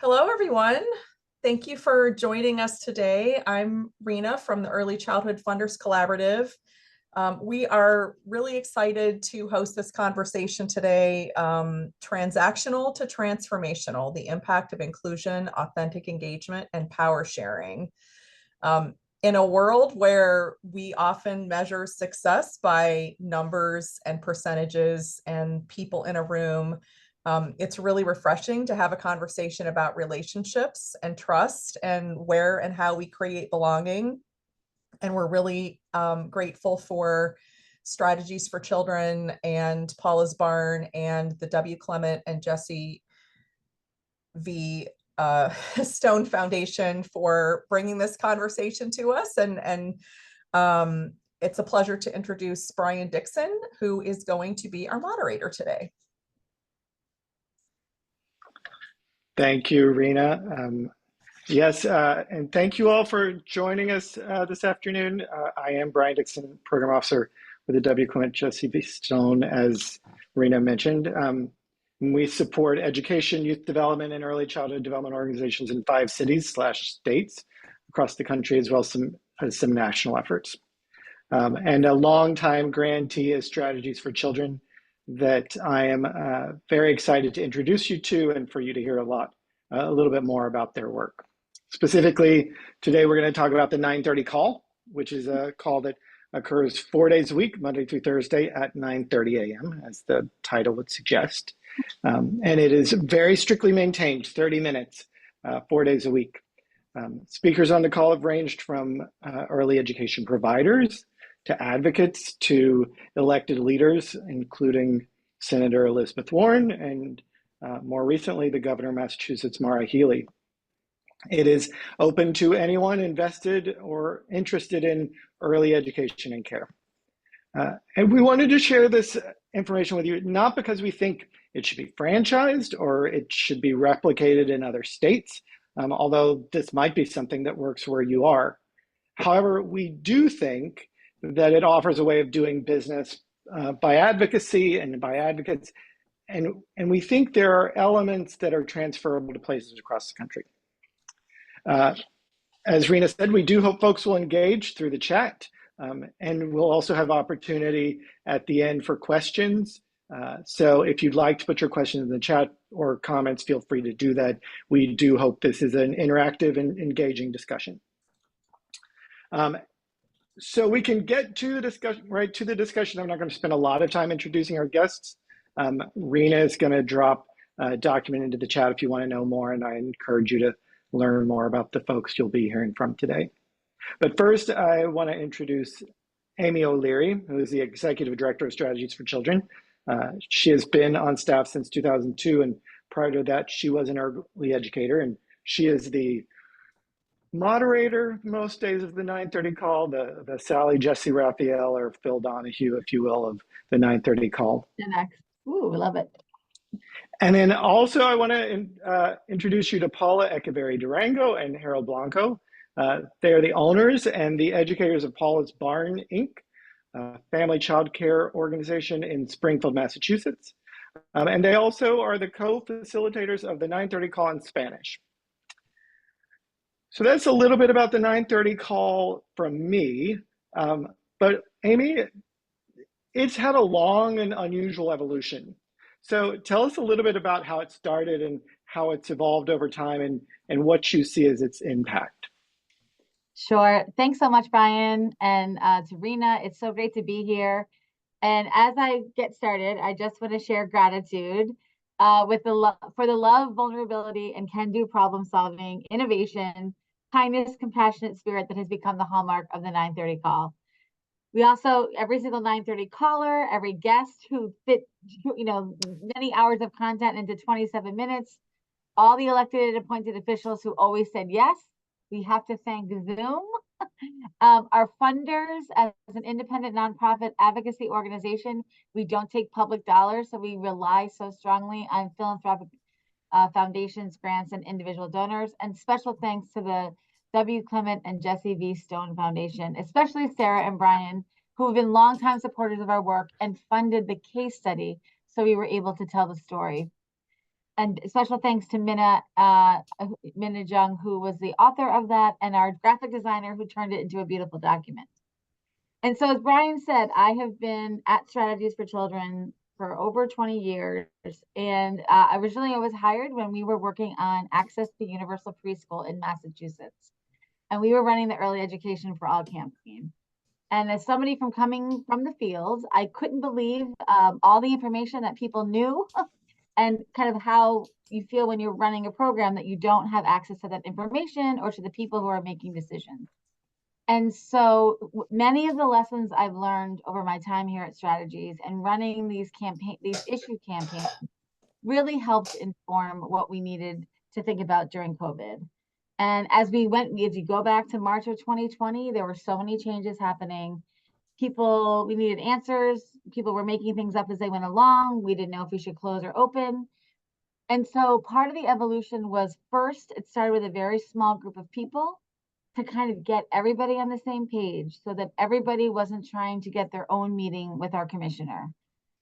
Hello, everyone. Thank you for joining us today. I'm Rena from the Early Childhood Funders Collaborative. We are really excited to host this conversation today, Transactional to Transformational, the Impact of Inclusion, Authentic Engagement, and Power Sharing. In a world where we often measure success by numbers and percentages and people in a room, it's really refreshing to have a conversation about relationships and trust and where and how we create belonging. And we're really grateful for Strategies for Children and Paula's Barn and the W. Clement and Jesse V. Stone Foundation for bringing this conversation to us. And it's a pleasure to introduce Brian Dixon, who is going to be our moderator today. Thank you, Rena. Yes, and thank you all for joining us this afternoon. I am Brian Dixon, Program Officer with the W. Clement Jesse V. Stone, as Rena mentioned. We support education, youth development, and early childhood development organizations in 5 cities/states across the country, as well as some national efforts. And a longtime grantee of Strategies for Children that I am very excited to introduce you to and for you to hear a little bit more about their work. Specifically, today we're going to talk about the 9:30 call, which is a call that occurs 4 days a week, Monday through Thursday at 9:30 a.m., as the title would suggest. And it is very strictly maintained, 30 minutes, 4 days a week. Speakers on the call have ranged from early education providers to advocates to elected leaders, including Senator Elizabeth Warren and more recently, the governor of Massachusetts, Maura Healey. It is open to anyone invested or interested in early education and care. And we wanted to share this information with you, not because we think it should be franchised or it should be replicated in other states, although this might be something that works where you are. However, we do think that it offers a way of doing business by advocacy and by advocates. And we think there are elements that are transferable to places across the country. As Rena said, we do hope folks will engage through the chat, and we'll also have opportunity at the end for questions. So if you'd like to put your questions in the chat or comments, feel free to do that. We do hope this is an interactive and engaging discussion. So we can get to the discussion, right to the discussion. I'm not going to spend a lot of time introducing our guests. Rena is going to drop a document into the chat if you want to know more, and I encourage you to learn more about the folks you'll be hearing from today. But first, I want to introduce Amy O'Leary, who is the Executive Director of Strategies for Children. She has been on staff since 2002, and prior to that, she was an early educator, and she is the moderator most days of the 9:30 call, the Sally Jesse Raphael or Phil Donahue, if you will, of the 9:30 call. Ooh, love it. And then also I want to introduce you to Paula Echeverry Durango and Harold Blanco. They are the owners and the educators of Paula's Barn, Inc., a family child care organization in Springfield, Massachusetts. And they also are the co-facilitators of the 9:30 call in Spanish. So that's a little bit about the 9:30 call from me. But Amy, it's had a long and unusual evolution. So tell us a little bit about how it started and how it's evolved over time and what you see as its impact. Sure. Thanks so much, Brian. And to Rena, it's so great to be here. And as I get started, I just want to share gratitude for the love, vulnerability, and can-do problem solving, innovation, kindness, compassionate spirit that has become the hallmark of the 9:30 call. We also, every single 9:30 caller, every guest who fit, many hours of content into 27 minutes, all the elected and appointed officials who always said yes. We have to thank Zoom. Our funders, as an independent nonprofit advocacy organization, we don't take public dollars, so we rely so strongly on philanthropic foundations, grants, and individual donors. And special thanks to the W. Clement and Jesse V. Stone Foundation, especially Sarah and Brian, who have been longtime supporters of our work and funded the case study so we were able to tell the story. And special thanks to Minna Jung, who was the author of that, and our graphic designer who turned it into a beautiful document. And so, as Brian said, I have been at Strategies for Children for over 20 years. And originally I was hired when we were working on Access to Universal Preschool in Massachusetts. And we were running the Early Education for All campaign. And as somebody from coming from the field, I couldn't believe all the information that people knew and kind of how you feel when you're running a program that you don't have access to that information or to the people who are making decisions. And so many of the lessons I've learned over my time here at Strategies and running these issue campaigns really helped inform what we needed to think about during COVID. And as you go back to March of 2020, there were so many changes happening. We needed answers. People were making things up as they went along. We didn't know if we should close or open. And so part of the evolution was, first, it started with a very small group of people to kind of get everybody on the same page so that everybody wasn't trying to get their own meeting with our commissioner,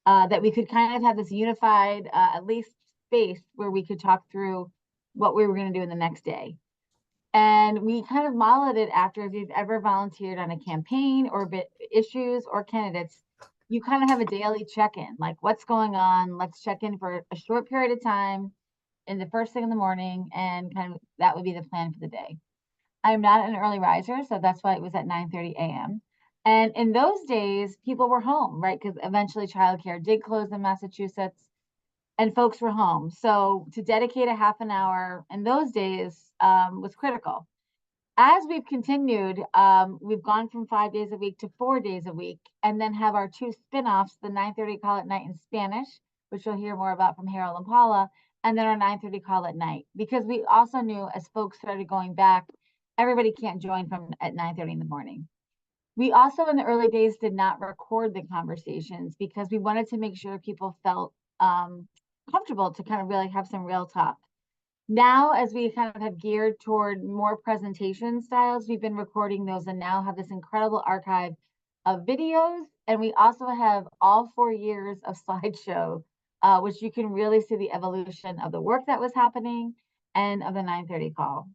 that we could kind of have this unified, at least space where we could talk through what we were going to do in the next day. And we kind of modeled it after, if you've ever volunteered on a campaign or issues or candidates, you kind of have a daily check-in, like what's going on, let's check in for a short period of time in the first thing in the morning, and kind of that would be the plan for the day. I'm not an early riser, so that's why it was at 9:30 a.m. And in those days, people were home, right? Because eventually childcare did close in Massachusetts and folks were home. So to dedicate a half an hour in those days was critical. As we've continued, we've gone from 5 days a week to 4 days a week, and then have our two spin-offs, the 9:30 call at night in Spanish, which you'll hear more about from Harold and Paula, and then our 9:30 call at night. Because we also knew as folks started going back, everybody can't join from at 9:30 in the morning. We also in the early days did not record the conversations because we wanted to make sure people felt comfortable to kind of really have some real talk. Now, as we kind of have geared toward more presentation styles, we've been recording those and now have this incredible archive of videos. And we also have all 4 years of slideshow, which you can really see the evolution of the work that was happening and of the 9:30 call.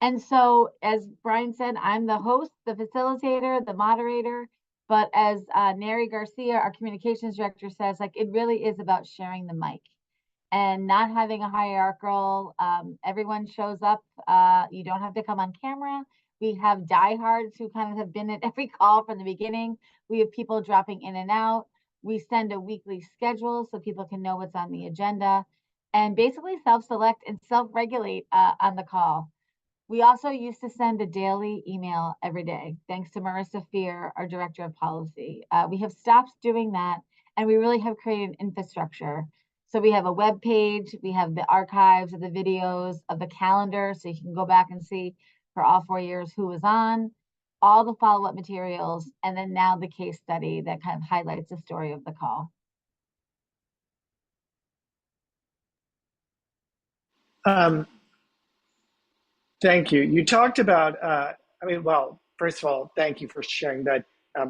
And so, as Brian said, I'm the host, the facilitator, the moderator, but as Neri Garcia, our communications director, says, like, it really is about sharing the mic and not having a hierarchical, everyone shows up, you don't have to come on camera. We have diehards who kind of have been at every call from the beginning. We have people dropping in and out. We send a weekly schedule so people can know what's on the agenda and basically self-select and self-regulate on the call. We also used to send a daily email every day, thanks to Marissa Fear, our director of policy. We have stopped doing that, and we really have created an infrastructure. So we have a web page, we have the archives of the videos, of the calendar, so you can go back and see for all 4 years who was on, all the follow-up materials, and then now the case study that kind of highlights the story of the call. Thank you. You talked about, well, first of all, thank you for sharing that.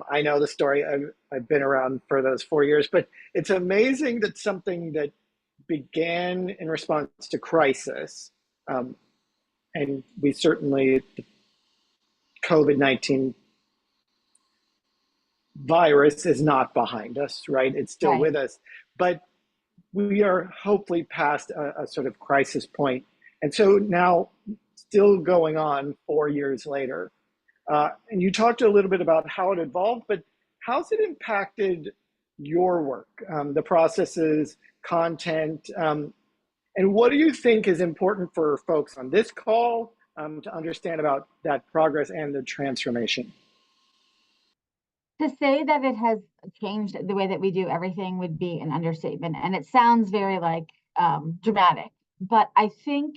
I know the story. I've been around for those 4 years, but it's amazing that something that began in response to crisis, and we certainly, the COVID-19 virus is not behind us, right? It's still with us, but we are hopefully past a sort of crisis point. And so now, still going on 4 years later. And you talked a little bit about how it evolved, but how's it impacted your work, the processes, content, and what do you think is important for folks on this call to understand about that progress and the transformation? To say that it has changed the way that we do everything would be an understatement, and it sounds very like dramatic, but I think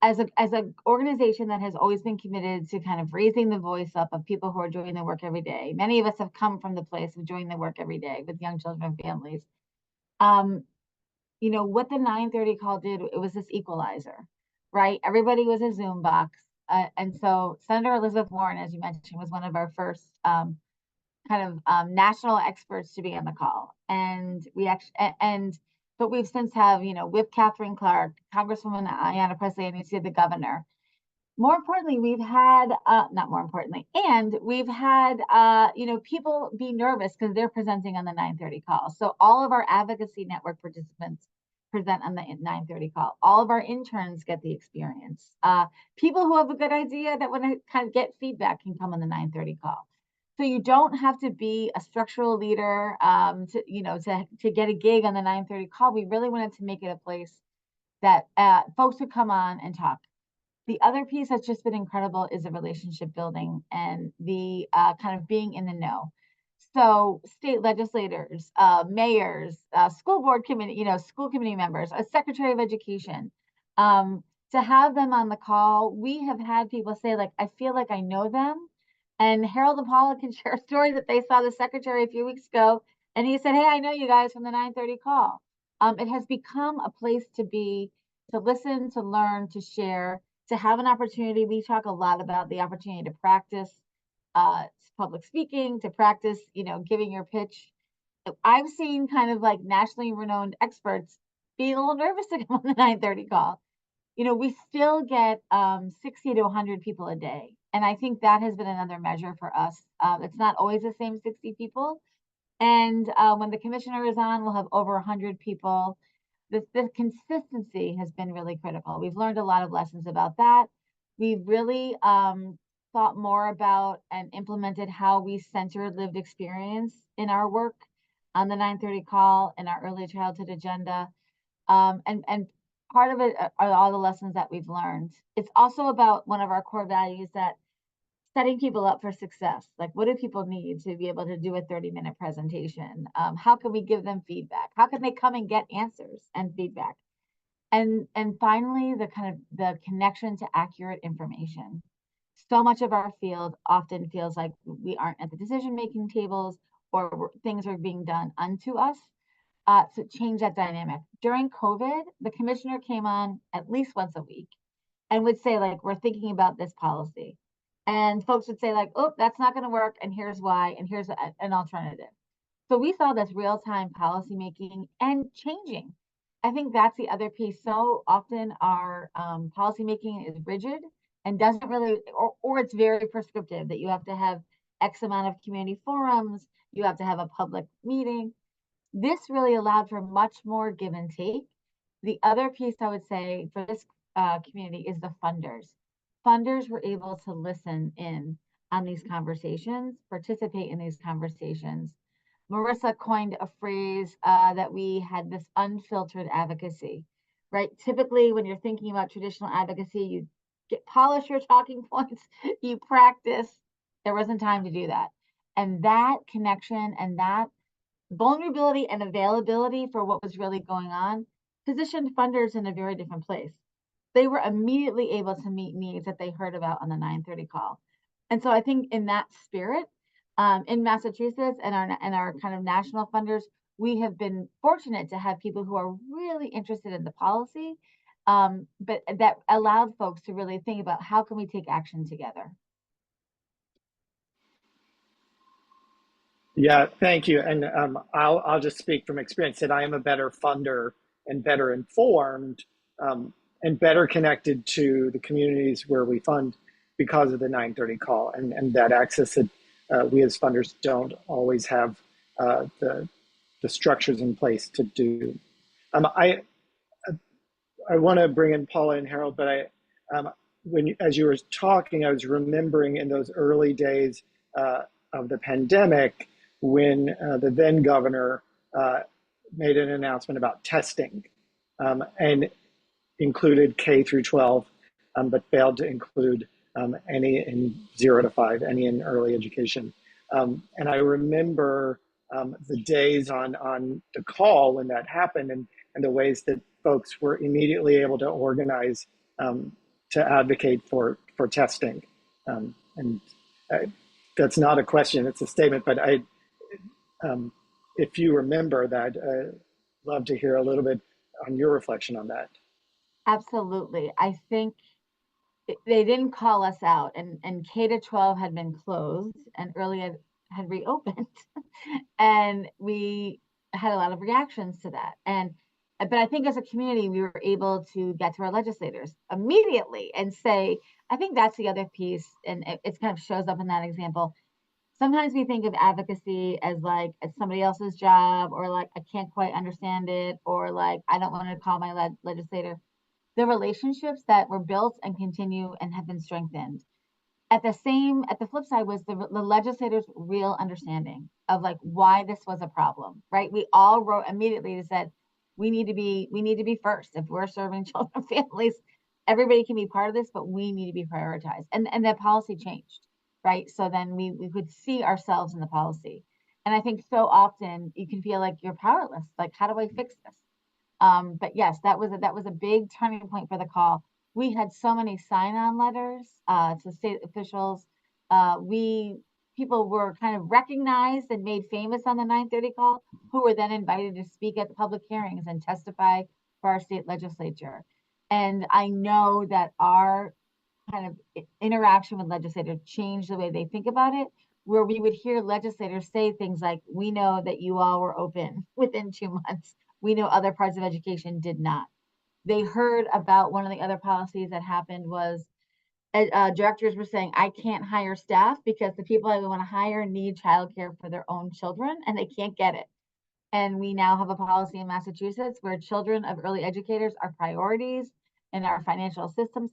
as an organization that has always been committed to kind of raising the voice up of people who are doing the work every day. Many of us have come from the place of doing the work every day with young children and families. You know, what the 9:30 call did, it was this equalizer, right? Everybody was a Zoom box. And so Senator Elizabeth Warren, as you mentioned, was one of our first national experts to be on the call. And we actually, and but we've since have, with Catherine Clark, Congresswoman Ayanna Pressley, and you see the governor. More importantly, we've had, not more importantly, and we've had, people be nervous because they're presenting on the 9:30 call. So all of our advocacy network participants present on the 9:30 call. All of our interns get the experience. People who have a good idea that want to kind of get feedback can come on the 9:30 call. So you don't have to be a structural leader to get a gig on the 9:30 call. We really wanted to make it a place that folks would come on and talk. The other piece that's just been incredible is the relationship building and the kind of being in the know. So state legislators, mayors, school board committee, school committee members, a secretary of education, to have them on the call. We have had people say, like, I feel like I know them. And Harold and Paula can share a story that they saw the secretary a few weeks ago. And he said, hey, I know you guys from the 9:30 call. It has become a place to be, to listen, to learn, to share, to have an opportunity. We talk a lot about the opportunity to practice public speaking, to practice, giving your pitch. I've seen kind of like nationally renowned experts be a little nervous to come on the 9:30 call. We still get 60 to 100 people a day. And I think that has been another measure for us. It's not always the same 60 people. And when the commissioner is on, we'll have over 100 people. The consistency has been really critical. We've learned a lot of lessons about that. We've really thought more about and implemented how we center lived experience in our work on the 9:30 call and our early childhood agenda. And part of it are all the lessons that we've learned. It's also about one of our core values, that setting people up for success. Like, what do people need to be able to do a 30-minute presentation? How can we give them feedback? How can they come and get answers and feedback? And finally, the connection to accurate information. So much of our field often feels like we aren't at the decision-making tables, or things are being done unto us. To change that dynamic. During COVID, the commissioner came on at least once a week and would say, like, we're thinking about this policy. And folks would say, like, oh, that's not going to work, and here's why, and here's an alternative. So we saw this real-time policymaking and changing. I think that's the other piece. So often our policymaking is rigid and doesn't really, or it's very prescriptive, that you have to have X amount of community forums, you have to have a public meeting. This really allowed for much more give and take. The other piece I would say for this community is the funders. Funders were able to listen in on these conversations, participate in these conversations. Marissa coined a phrase that we had, this unfiltered advocacy, right? Typically, when you're thinking about traditional advocacy, you polish your talking points, you practice. There wasn't time to do that. And that connection and that vulnerability and availability for what was really going on positioned funders in a very different place. They were immediately able to meet needs that they heard about on the 9:30 call. And so I think in that spirit, in Massachusetts and our kind of national funders, we have been fortunate to have people who are really interested in the policy, but that allowed folks to really think about how can we take action together. Yeah, thank you. And I'll just speak from experience that I am a better funder and better informed and better connected to the communities where we fund because of the 9:30 call and that access that we as funders don't always have the structures in place to do. I want to bring in Paula and Harold, but as you were talking, I was remembering in those early days of the pandemic, when the then governor made an announcement about testing and included K through 12, but failed to include any in 0 to 5, any in early education. And I remember the days on the call when that happened, and the ways that folks were immediately able to organize to advocate for testing. And that's not a question, it's a statement, but if you remember that, I'd love to hear a little bit on your reflection on that. Absolutely. I think they didn't call us out, and K to 12 had been closed and early ed had reopened. And we had a lot of reactions to that. And But I think as a community, we were able to get to our legislators immediately and say, I think that's the other piece, and it kind of shows up in that example. Sometimes we think of advocacy as like it's somebody else's job, or like I can't quite understand it, or like I don't want to call my legislator. The relationships that were built and continue and have been strengthened. At the flip side was the legislators' real understanding of like why this was a problem, right? We all wrote immediately and said, we need to be first. If we're serving children, families, everybody can be part of this, but we need to be prioritized. And that policy changed, right? So then we could see ourselves in the policy. And I think so often you can feel like you're powerless. Like, how do I fix this? But yes, that was a big turning point for the call. We had so many sign-on letters to state officials. People were kind of recognized and made famous on the 9:30 call, who were then invited to speak at the public hearings and testify for our state legislature. And I know that our kind of interaction with legislators changed the way they think about it, where we would hear legislators say things like, we know that you all were open within 2 months. We know other parts of education did not. They heard about one of the other policies that happened was directors were saying, I can't hire staff because the people I want to hire need childcare for their own children and they can't get it. And we now have a policy in Massachusetts where children of early educators are priorities in our financial system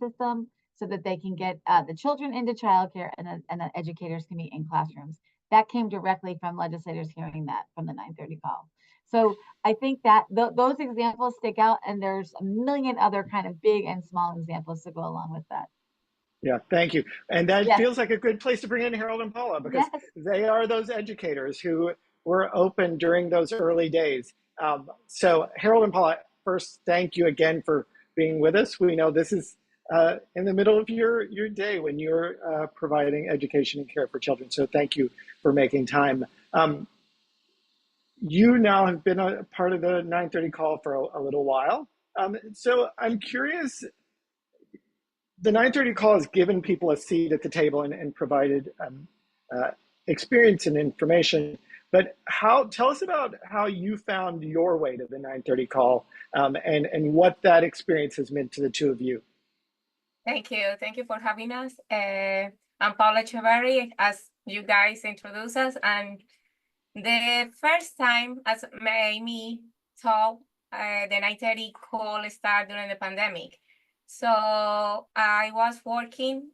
so that they can get the children into childcare and the educators can be in classrooms. That came directly from legislators hearing that from the 9:30 call. So I think that those examples stick out, and there's a million other kind of big and small examples to go along with that. Yeah, thank you. And that Yes. feels like a good place to bring in Harold and Paula, because Yes. they are those educators who were open during those early days. So Harold and Paula, first, thank you again for being with us. We know this is in the middle of your day when you're providing education and care for children. So thank you for making time. You now have been a part of the 9:30 call for a little while. So I'm curious, the 9:30 call has given people a seat at the table and provided experience and information. But tell us about how you found your way to the 9:30 call and what that experience has meant to the two of you. Thank you. Thank you for having us. I'm Paula Echeverry, as you guys introduced us. And the first time, as Amy told, the 9:30 call started during the pandemic. So I was working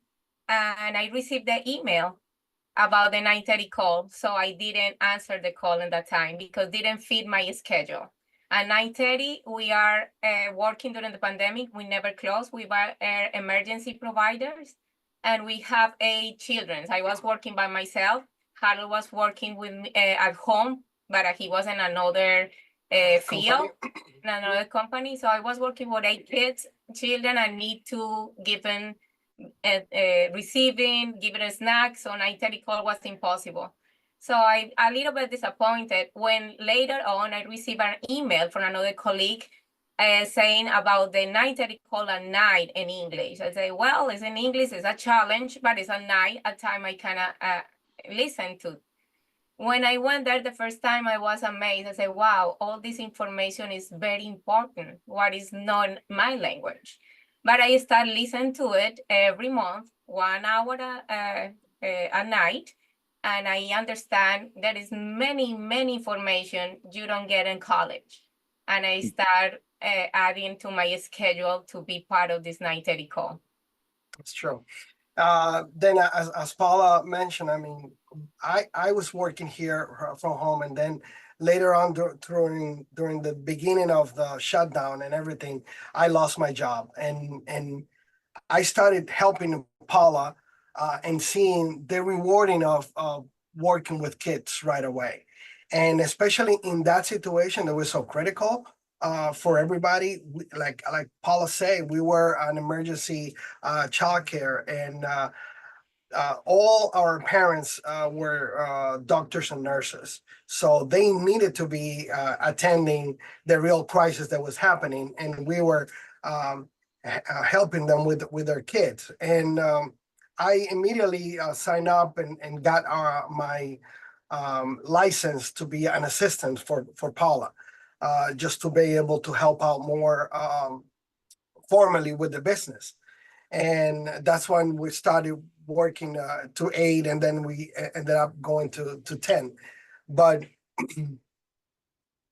and I received the email about the 9:30 call. So I didn't answer the call in that time because it didn't fit my schedule. At 9:30, we are working during the pandemic. We never close. We were emergency providers and we have 8 children. I was working by myself. Harold was working with me at home, but he was in another field, in another company. So I was working with 8 children. I need to give them receiving, giving a snack. So 9:30 call was impossible. So I a little bit disappointed when later on I received an email from another colleague saying about the 9:30 call at night in English. I say, well, it's in English, it's a challenge, but it's at night, a time I kind of listen to. When I went there the first time, I was amazed. I said, wow, all this information is very important. What is not my language? But I started listening to it every month, 1 hour a night. And I understand there is many information you don't get in college. And I start adding to my schedule to be part of this 9:30 call. It's true. Then as Paula mentioned, I mean, I was working here from home, and then later on during the beginning of the shutdown and everything, I lost my job, and I started helping Paula and seeing the rewarding of working with kids right away, and especially in that situation that was so critical for everybody. Like Paula said, we were an emergency childcare, and all our parents were doctors and nurses, so they needed to be attending the real crisis that was happening, and we were helping them with their kids. And I immediately signed up and got my license to be an assistant for Paula. just to be able to help out more formally with the business. And that's when we started working to 8, and then we ended up going to 10. But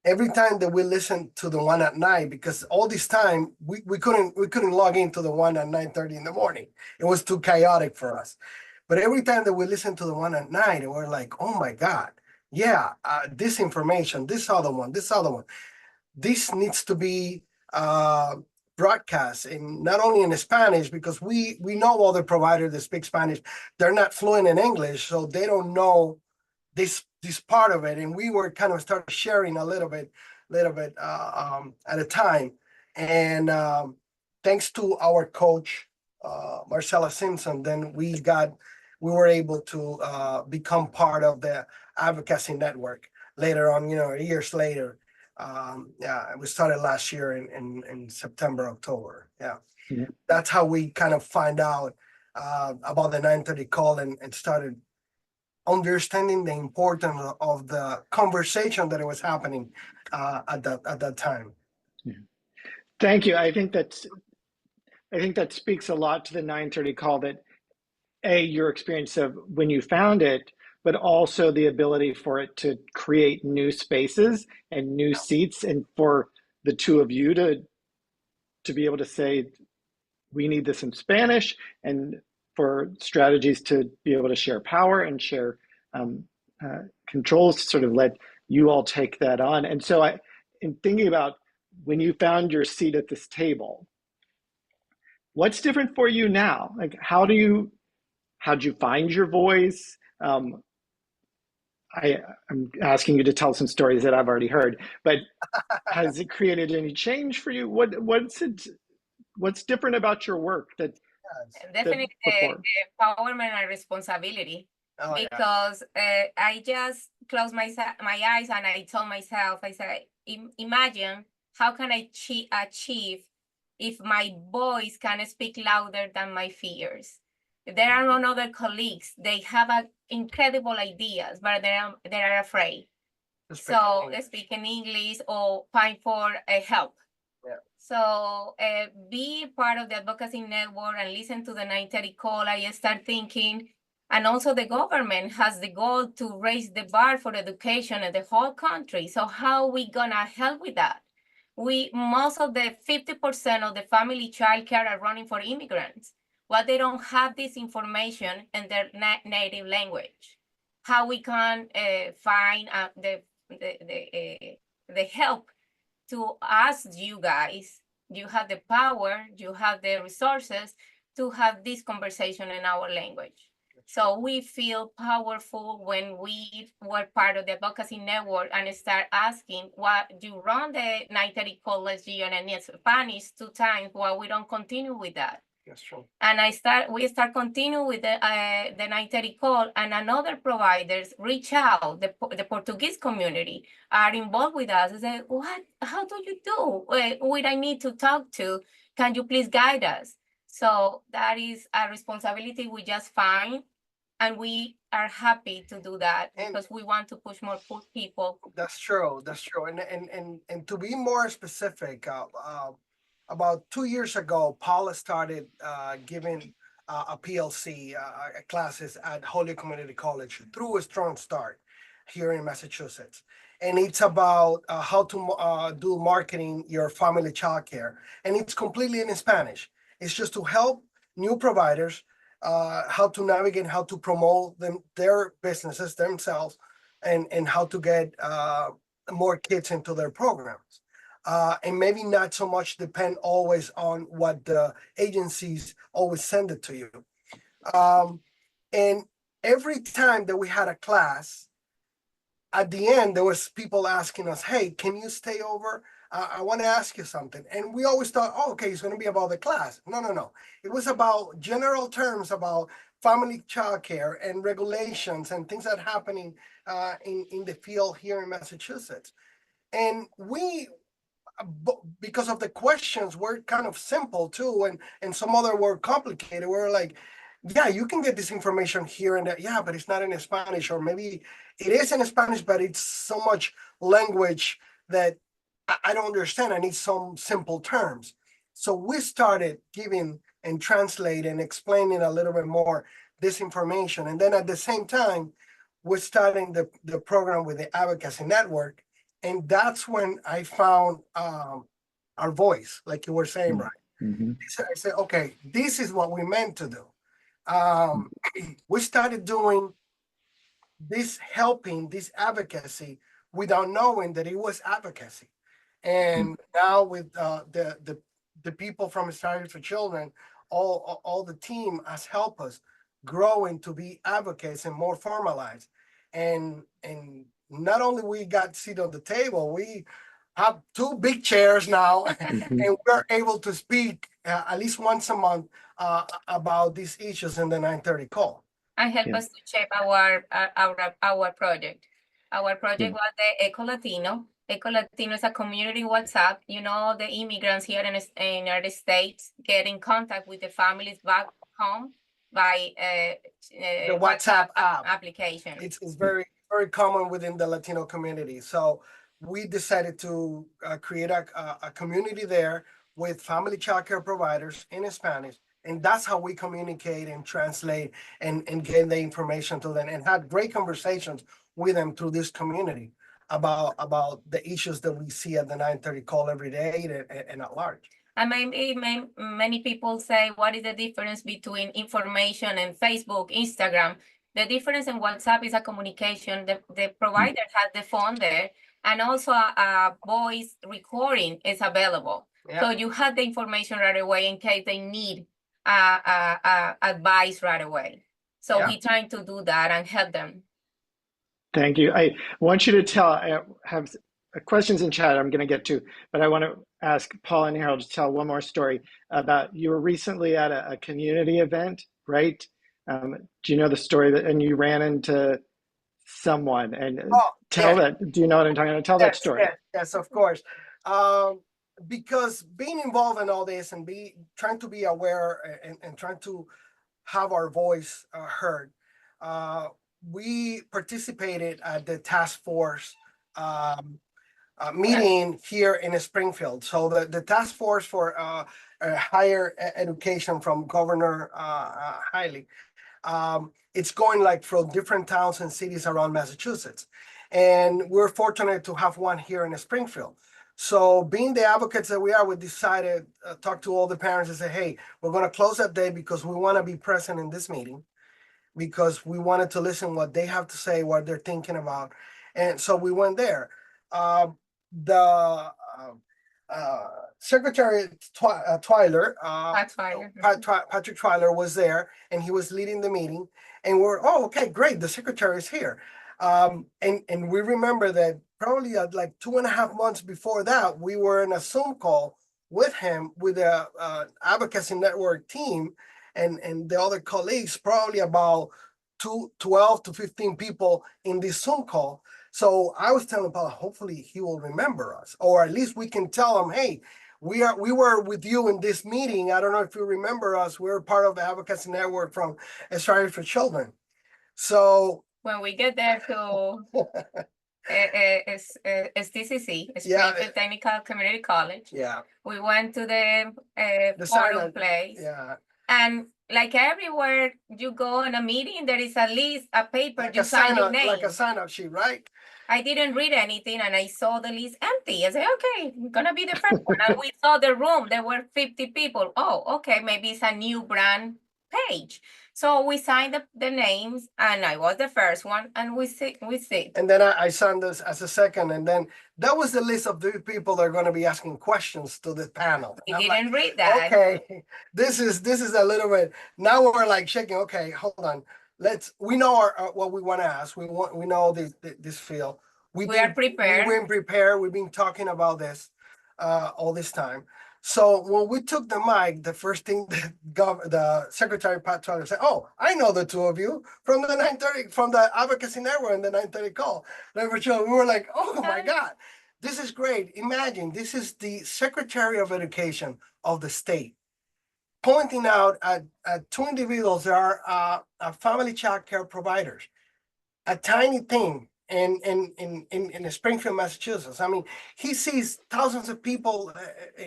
every time that we listened to the one at night, because all this time we couldn't log into the one at 9:30 in the morning. It was too chaotic for us. But every time that we listened to the one at night, we're like, oh my God, yeah, this information, this other one, this needs to be broadcast, and not only in Spanish, because we know other providers that speak Spanish. They're not fluent in English, so they don't know this part of it. And we were kind of started sharing a little bit at a time. And thanks to our coach, Marcella Simpson, then we were able to become part of the advocacy network later on, years later. Yeah, we started last year in September, October. Yeah. Yeah. That's how we kind of find out about the 9:30 call and started understanding the importance of the conversation that it was happening at that time. Yeah. Thank you. I think that speaks a lot to the 9:30 call, that your experience of when you found it, but also the ability for it to create new spaces and new seats, and for the two of you to be able to say, we need this in Spanish, and for strategies to be able to share power and share controls, to sort of let you all take that on. And so in thinking about when you found your seat at this table, what's different for you now? Like, how'd you find your voice? I'm asking you to tell some stories that I've already heard, but has it created any change for you? What's different about your work that Definitely before? the empowerment and responsibility. Oh, yeah. Because I just closed my eyes and I told myself, I said, imagine how can I achieve if my voice can speak louder than my fears. There are no other colleagues. They have incredible ideas, but they are afraid. So speaking English or find for help. Yeah. So be part of the advocacy network and listen to the 9:30 call. I start thinking, and also the government has the goal to raise the bar for education in the whole country. So how we gonna help with that? Most of the 50% of the family childcare are running for immigrants. Well, they don't have this information in their native language. How we can find the help to ask you guys, you have the power, you have the resources to have this conversation in our language. So we feel powerful when we were part of the advocacy network and start asking, what you run the 9:30 call last year and in Spanish 2 times, why we don't continue with that? That's true. And we start continue with the 9:30 call, and another providers reach out, the Portuguese community are involved with us. They say, what, how do you do? What I need to talk to, can you please guide us? So that is a responsibility we just find, and we are happy to do that because we want to push more people. That's true. And to be more specific, about 2 years ago, Paula started giving a PLC classes at Holyoke Community College through a Strong Start here in Massachusetts. And it's about how to do marketing your family childcare. And it's completely in Spanish. It's just to help new providers how to navigate, how to promote their businesses themselves, and how to get more kids into their programs. And maybe not so much depend always on what the agencies always send it to you. And every time that we had a class, at the end, there was people asking us, hey, can you stay over? I want to ask you something. And we always thought, oh, okay, it's going to be about the class. No. It was about general terms about family childcare and regulations and things that are happening in the field here in Massachusetts. And we, because of the questions were kind of simple too, and some other were complicated, we're like, yeah, you can get this information here and there. Yeah, but it's not in Spanish, or maybe it is in Spanish, but it's so much language that I don't understand. I need some simple terms. So we started giving and translating and explaining a little bit more this information. And then at the same time, we're starting the program with the Advocacy Network. And that's when I found our voice, like you were saying, right? Mhm. I said, okay, this is what we meant to do. We started doing this, helping this advocacy without knowing that it was advocacy. And now with the people from Strategy for Children, all the team has helped us growing to be advocates and more formalized. And not only we got seat on the table, we have 2 big chairs now, and we're able to speak at least once a month about these issues in the 930 call. And help Yeah. us to shape our project. Our project Yeah. was the Eco Latino. Eco Latino is a community WhatsApp. You know, the immigrants here in the United States get in contact with the families back home by The WhatsApp app. application. It's very, very common within the Latino community. So we decided to create a community there with family childcare providers in Spanish. And that's how we communicate and translate and get the information to them, and had great conversations with them through this community about the issues that we see at the 930 call every day and at large. And many people say, what is the difference between information and Facebook, Instagram? The difference in WhatsApp is a communication. The provider has the phone there, and also a voice recording is available. Yeah. So you have the information right away in case they need advice right away. So Yeah. we're trying to do that and help them. Thank you. I want you to tell, I have questions in chat I'm going to get to, but I want to ask Paul and Harold to tell one more story about, you were recently at a community event, right? Do you know the story that, and you ran into someone, and tell that, do you know what I'm talking about? Tell that story. Yes, of course. Because being involved in all this and trying to be aware and trying to have our voice heard, we participated at the task force meeting here in Springfield. So the task force for higher education from Governor Haley, it's going like from different towns and cities around Massachusetts. And we're fortunate to have one here in Springfield. So being the advocates that we are, we decided to talk to all the parents and say, hey, we're going to close that day because we want to be present in this meeting, because we wanted to listen what they have to say, what they're thinking about. And so we went there. The Secretary Twiler, Patrick Twiler was there, and he was leading the meeting. And we're, oh, okay, great, the secretary is here. And we remember that probably like 2.5 months before that, we were in a Zoom call with him, with the Advocacy Network team and the other colleagues, probably about 12 to 15 people in this Zoom call. So I was telling Paul, hopefully he will remember us, or at least we can tell him, hey, we were with you in this meeting. I don't know if you remember us. We're part of the Advocacy Network from Strategy for Children. So when we get there to STCC, Springfield Technical Community College, we went to the forum place. And like everywhere you go in a meeting, there is at least a paper, like you sign your name. Like a sign-up sheet, right? I didn't read anything, and I saw the list empty. I said, okay, I'm gonna be the first one. And we saw the room, there were 50 people. Oh, okay, maybe it's a new brand page. So we signed the names, and I was the first one, and we sit. And then I signed this as a second, and then that was the list of the people that are going to be asking questions to the panel. You didn't read that. Okay, this is a little bit. Now we're like shaking. Okay, hold on. We know what we want to ask. We know this field. We are prepared. We've been prepared. We've been talking about this all this time. So when we took the mic, the first thing the Secretary Pat Twiler said, "Oh, I know the two of you from the 930, from the Advocacy Network and the 930 call." We were like, "Oh my God, this is great!" Imagine this is the Secretary of Education of the state pointing out at 2 individuals that are family child care providers. A tiny thing in Springfield, Massachusetts. I mean, he sees thousands of people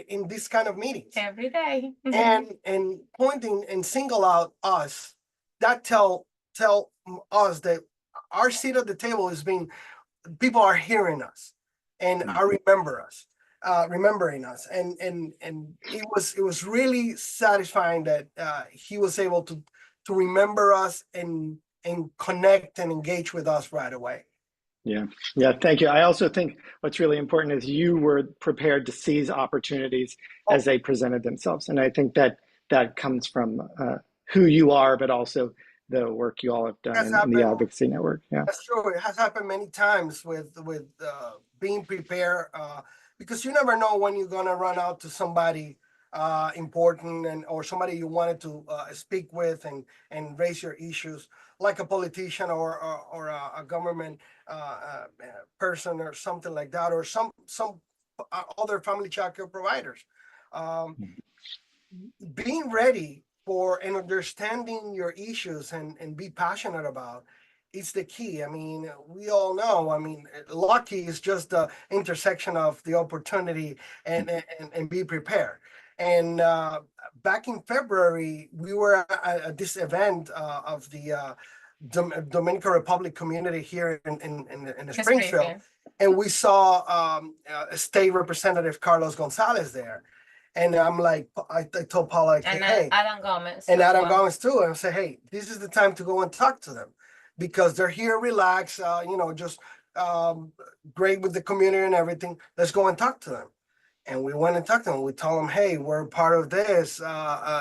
in this kind of meetings, Every day. and pointing and single out us. That tell us that our seat at the table is being, people are hearing us and are remembering us, and it was really satisfying that he was able to remember us and connect and engage with us right away. Yeah, thank you. I also think what's really important is you were prepared to seize opportunities as they presented themselves. And I think that comes from who you are, but also the work you all have done in the advocacy network. Yeah, that's true. It has happened many times with being prepared, because you never know when you're gonna run out to somebody important or somebody you wanted to speak with and raise your issues, like a politician or a government person or something like that, or some other family childcare providers. Being ready for and understanding your issues and be passionate about, it's the key. I mean, we all know, I mean, lucky is just the intersection of the opportunity and be prepared. And back in February, we were at this event of the Dominican Republic community here in Springfield, and we saw State Representative Carlos Gonzalez there. And I'm like, I told Paula, like, And hey, Adam Gomez. and Adam Gomez too, and I say, hey, this is the time to go and talk to them, because they're here, relax, just great with the community and everything. Let's go and talk to them. And we went and talked to them. We told them, hey, we're part of this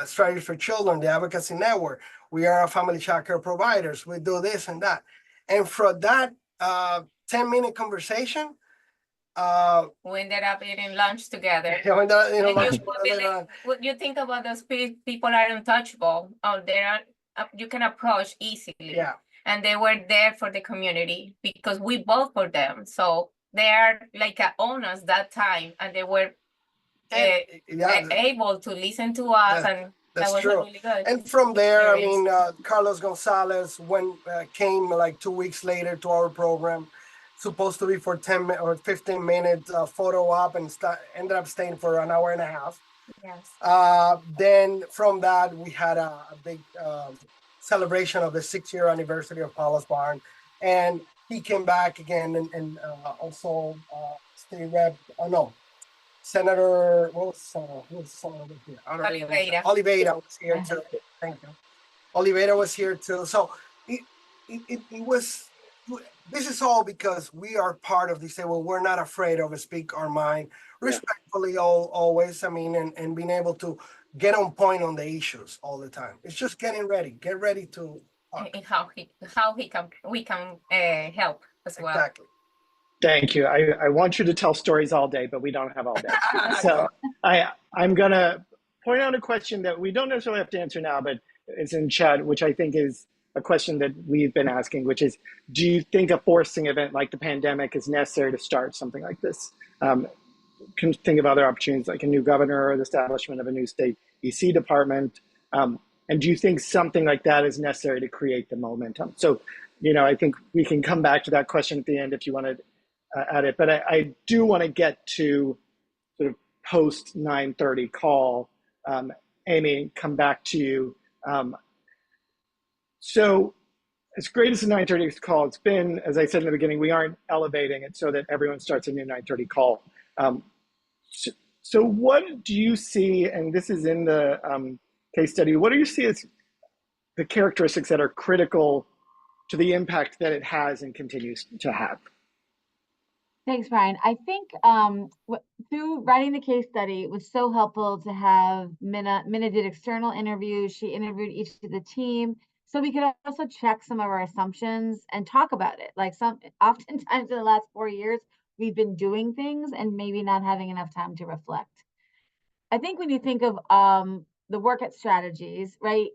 Strategy for Children, the Advocacy Network. We are a family childcare providers. We do this and that. And for that 10-minute conversation, we ended up eating lunch together. And You think about those people are untouchable. Oh, you can approach easily. Yeah. And they were there for the community because we vote for them. So they are like owners that time, and they were able to listen to us, and that was true. really good. And from there, I mean, Carlos Gonzalez came like 2 weeks later to our program, supposed to be for 10 or 15 minutes photo op, and ended up staying for an hour and a half. Yes. Then from that, we had a big celebration of the 6-year anniversary of Paula's Barn, and he came back again, and also State Rep. Senator, what was over here? Oliveira was here too. Thank you. Oliveira was here too. So it was. This is all because we are part of this. Well, we're not afraid to speak our mind respectfully, always. I mean, and being able to get on point on the issues all the time. It's just getting ready. Get ready to how we can help as well. Exactly. Thank you. I want you to tell stories all day, but we don't have all day. So I'm going to point out a question that we don't necessarily have to answer now, but it's in chat, which I think is a question that we've been asking, which is, do you think a forcing event like the pandemic is necessary to start something like this? Can think of other opportunities like a new governor or the establishment of a new state EC department. And do you think something like that is necessary to create the momentum? So, I think we can come back to that question at the end if you want to add it. But I do want to get to sort of post 9:30 call. Amy, come back to you. So as great as the 9:30 call it's been, as I said in the beginning, we aren't elevating it so that everyone starts a new 9:30 call. So what do you see, and this is in the case study, what do you see as the characteristics that are critical to the impact that it has and continues to have? Thanks, Brian. I think through writing the case study, it was so helpful to have Minna did external interviews. She interviewed each of the team, so we could also check some of our assumptions and talk about it. Like oftentimes in the last 4 years, we've been doing things and maybe not having enough time to reflect. I think when you think of the work at Strategies, right?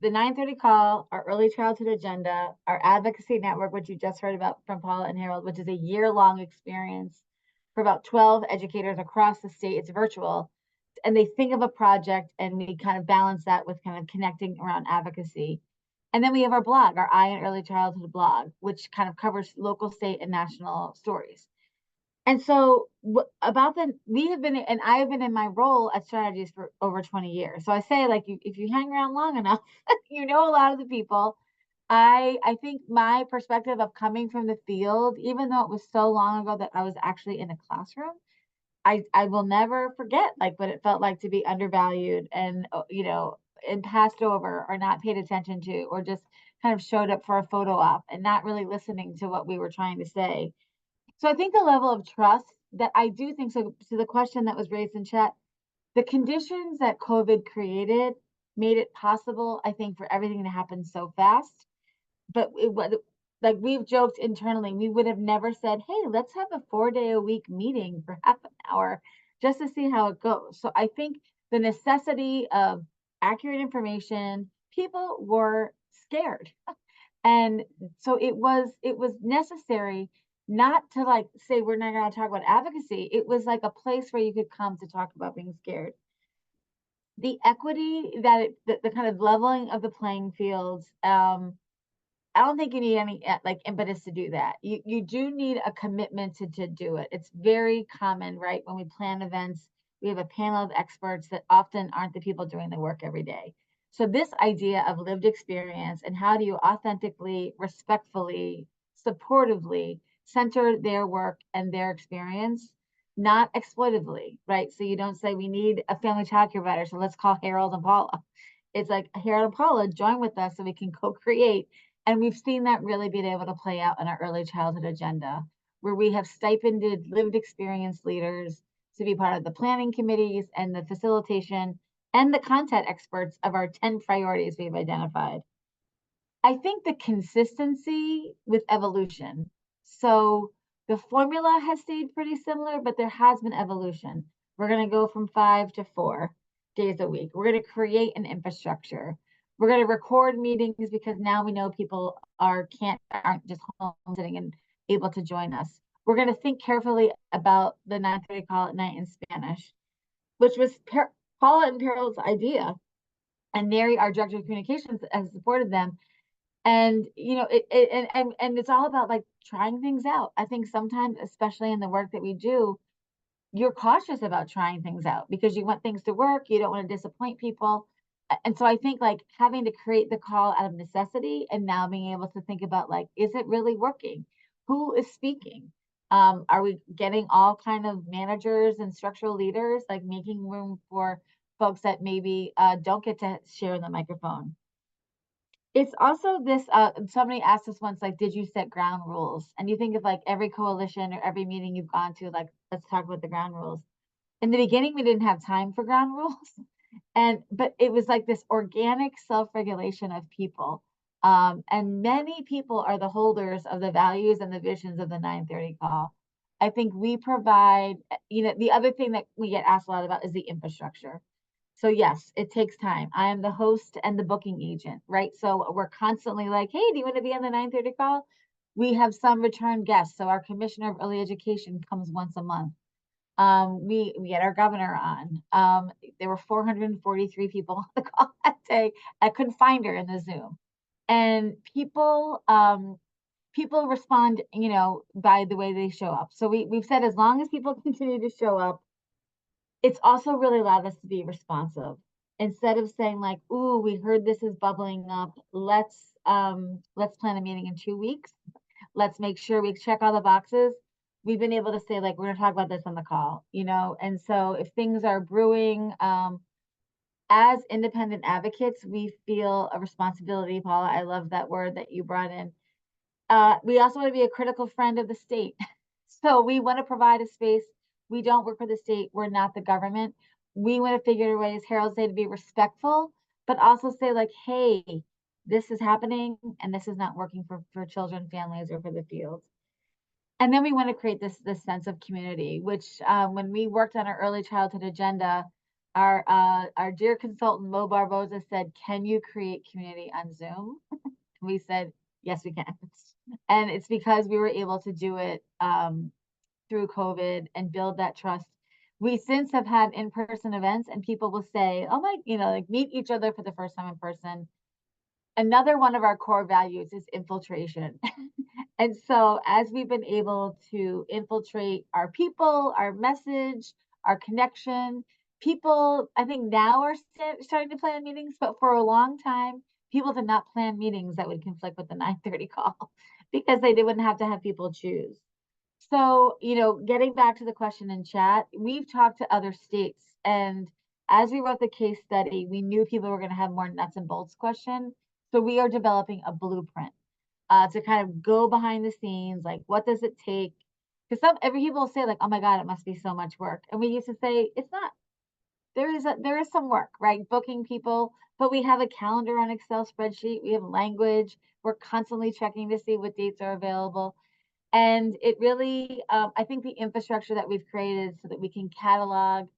The 9:30 call, our early childhood agenda, our advocacy network, which you just heard about from Paula and Harold, which is a year-long experience for about 12 educators across the state. It's virtual. And they think of a project, and we kind of balance that with kind of connecting around advocacy. And then we have our blog, our Eye on Early Childhood blog, which kind of covers local, state, and national stories. And so we have been, and I have been in my role at Strategies for over 20 years. So I say, like, if you hang around long enough, you know a lot of the people. I think my perspective of coming from the field, even though it was so long ago that I was actually in a classroom, I will never forget like what it felt like to be undervalued and and passed over or not paid attention to, or just kind of showed up for a photo op and not really listening to what we were trying to say. So I think the level of trust that I do think, so to the question that was raised in chat, the conditions that COVID created made it possible, I think, for everything to happen so fast. But it was like we've joked internally, we would have never said, hey, let's have a 4-day-a-week meeting for half an hour just to see how it goes. So I think the necessity of accurate information, people were scared. And so it was necessary not to like say we're not going to talk about advocacy. It was like a place where you could come to talk about being scared. The equity that the kind of leveling of the playing fields, I don't think you need any like impetus to do that. You do need a commitment to do it. It's very common, right? When we plan events, we have a panel of experts that often aren't the people doing the work every day. So this idea of lived experience and how do you authentically, respectfully, supportively center their work and their experience, not exploitatively, right? So you don't say we need a family childcare provider, so let's call Harold and Paula. It's like Harold and Paula, join with us so we can co-create. And we've seen that really being able to play out in our early childhood agenda, where we have stipended lived experience leaders to be part of the planning committees and the facilitation and the content experts of our 10 priorities we've identified. I think the consistency with evolution. So the formula has stayed pretty similar, but there has been evolution. We're going to go from 5 to 4 days a week. We're going to create an infrastructure. We're going to record meetings because now we know people aren't just home sitting and able to join us. We're going to think carefully about the 9:30 call at night in Spanish, which was Paula and Harold's idea. And Mary, our director of communications, has supported them. And it's all about like trying things out. I think sometimes, especially in the work that we do, you're cautious about trying things out because you want things to work. You don't want to disappoint people. And so I think like having to create the call out of necessity and now being able to think about like, is it really working? Who is speaking? Are we getting all kind of managers and structural leaders, like making room for folks that maybe don't get to share the microphone? It's also this, somebody asked us once, like, did you set ground rules? And you think of like every coalition or every meeting you've gone to, like, let's talk about the ground rules. In the beginning, we didn't have time for ground rules. But it was like this organic self-regulation of people. And many people are the holders of the values and the visions of the 9:30 call. I think we provide, the other thing that we get asked a lot about is the infrastructure. So yes, it takes time. I am the host and the booking agent, right? So we're constantly like, hey, do you want to be on the 9:30 call? We have some return guests. So our commissioner of early education comes once a month. We get our governor on. There were 443 people on the call that day. I couldn't find her in the Zoom. And people respond, by the way they show up. So we've said as long as people continue to show up, it's also really allowed us to be responsive. Instead of saying like, ooh, we heard this is bubbling up, let's plan a meeting in 2 weeks. Let's make sure we check all the boxes. We've been able to say like, we're gonna talk about this on the call, and so if things are brewing, as independent advocates, we feel a responsibility, Paula, I love that word that you brought in. We also want to be a critical friend of the state. So we want to provide a space. We don't work for the state. We're not the government. We want to figure ways, Harold said, to be respectful, but also say like, hey, this is happening and this is not working for children, families, or for the fields. And then we want to create this sense of community, which when we worked on our early childhood agenda, our dear consultant, Mo Barboza, said, can you create community on Zoom? We said, yes, we can. And it's because we were able to do it through COVID and build that trust. We since have had in-person events and people will say, oh my, like meet each other for the first time in person. Another one of our core values is infiltration. And so as we've been able to infiltrate our people, our message, our connection, people, I think now are starting to plan meetings, but for a long time, people did not plan meetings that would conflict with the 9:30 call because they wouldn't have to have people choose. So, getting back to the question in chat, we've talked to other states, and as we wrote the case study, we knew people were going to have more nuts and bolts question. So we are developing a blueprint to kind of go behind the scenes, like what does it take? Because every people will say like, oh my God, it must be so much work. And we used to say, it's not. There is some work, right? Booking people, but we have a calendar on Excel spreadsheet. We have language. We're constantly checking to see what dates are available. And it really, I think the infrastructure that we've created so that we can catalog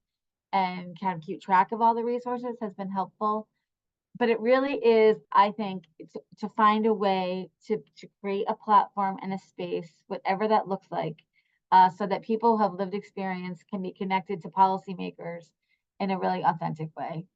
and kind of keep track of all the resources has been helpful. But it really is, I think, to find a way to create a platform and a space, whatever that looks like, so that people who have lived experience can be connected to policymakers in a really authentic way.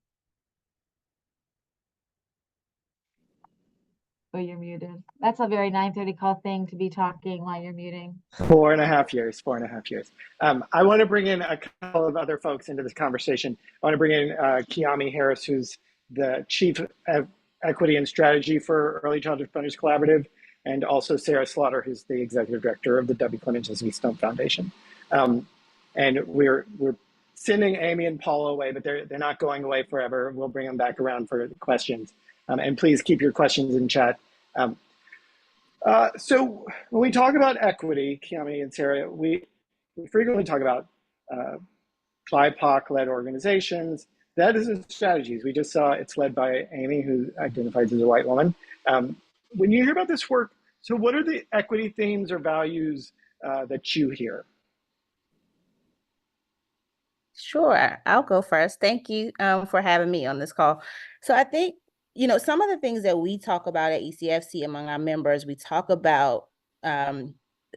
Oh, you're muted. That's a very 9:30 call thing to be talking while you're muting. 4.5 years, 4.5 years. I want to bring in a couple of other folks into this conversation. I want to bring in Kiami Harris, who's the Chief of Equity and Strategy for Early Childhood Funders Collaborative, and also Sarah Slaughter, who's the Executive Director of the W. Clement Jesse Stone Foundation. And we're sending Amy and Paula away, but they're not going away forever. We'll bring them back around for questions. And please keep your questions in chat. So when we talk about equity, Kiami and Sarah, we frequently talk about BIPOC-led organizations. That is the strategies. We just saw it's led by Amy, who identifies as a white woman. When you hear about this work, so what are the equity themes or values that you hear? Sure, I'll go first. Thank you for having me on this call. So I think, some of the things that we talk about at ECFC among our members, we talk about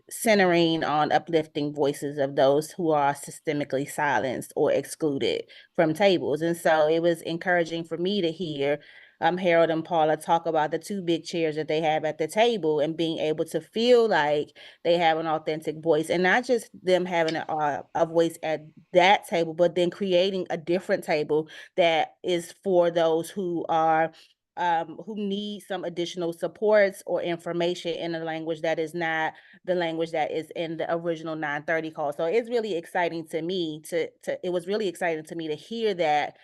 centering on uplifting voices of those who are systemically silenced or excluded from tables. And so it was encouraging for me to hear Harold and Paula talk about the two big chairs that they have at the table and being able to feel like they have an authentic voice, and not just them having a voice at that table, but then creating a different table that is for those who are who need some additional supports or information in a language that is not the language that is in the original 9:30 call. So it's really exciting to me it was really exciting to me to hear that